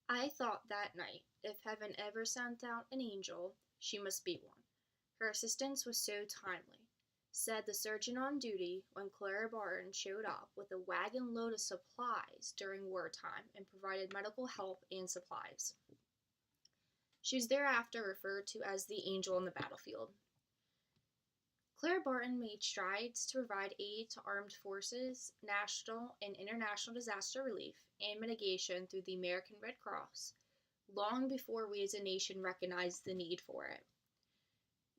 I thought that night, if heaven ever sent out an angel, she must be one. Her assistance was so timely, said the surgeon on duty when Clara Barton showed up with a wagon load of supplies during wartime and provided medical help and supplies. She was thereafter referred to as the angel on the battlefield. Clara Barton made strides to provide aid to armed forces, national and international disaster relief, and mitigation through the American Red Cross, long before we as a nation recognized the need for it.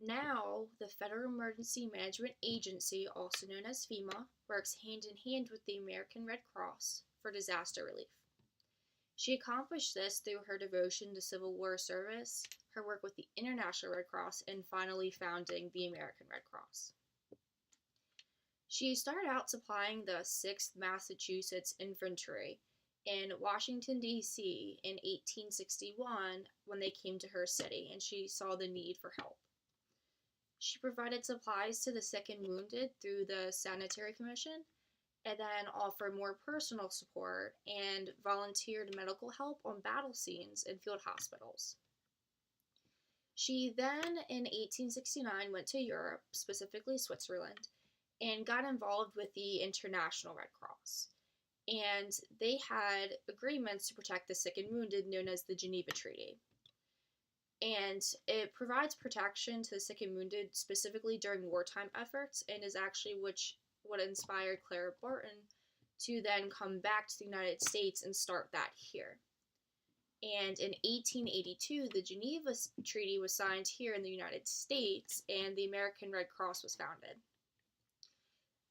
Now, the Federal Emergency Management Agency, also known as FEMA, works hand in hand with the American Red Cross for disaster relief. She accomplished this through her devotion to Civil War service, her work with the International Red Cross, and finally founding the American Red Cross. She started out supplying the 6th Massachusetts Infantry in Washington, D.C. in 1861 when they came to her city and she saw the need for help. She provided supplies to the sick and wounded through the Sanitary Commission and then offered more personal support and volunteered medical help on battle scenes and field hospitals. She then, in 1869, went to Europe, specifically Switzerland, and got involved with the International Red Cross. And they had agreements to protect the sick and wounded known as the Geneva Treaty. And it provides protection to the sick and wounded specifically during wartime efforts and is actually what inspired Clara Barton to then come back to the United States and start that here. And in 1882, the Geneva Treaty was signed here in the United States, and the American Red Cross was founded.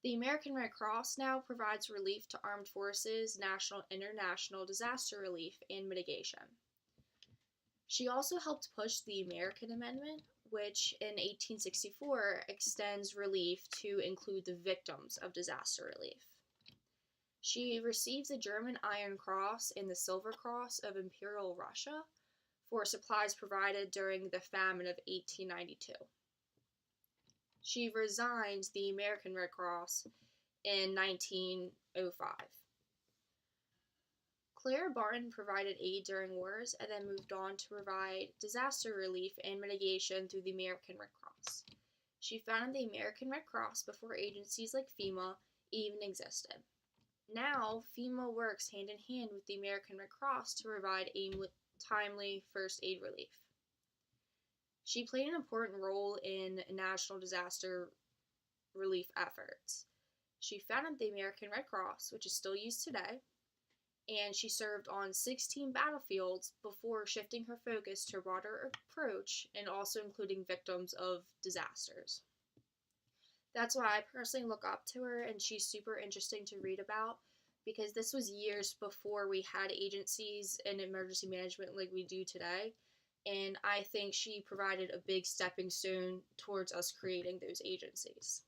The American Red Cross now provides relief to armed forces, national and international disaster relief, and mitigation. She also helped push the American Amendment, which in 1864 extends relief to include the victims of disaster relief. She received the German Iron Cross and the Silver Cross of Imperial Russia for supplies provided during the famine of 1892. She resigned the American Red Cross in 1905. Clara Barton provided aid during wars and then moved on to provide disaster relief and mitigation through the American Red Cross. She founded the American Red Cross before agencies like FEMA even existed. Now, FEMA works hand in hand with the American Red Cross to provide a timely first aid relief. She played an important role in national disaster relief efforts. She founded the American Red Cross, which is still used today, and she served on 16 battlefields before shifting her focus to a broader approach and also including victims of disasters. That's why I personally look up to her, and she's super interesting to read about because this was years before we had agencies and emergency management like we do today. And I think she provided a big stepping stone towards us creating those agencies.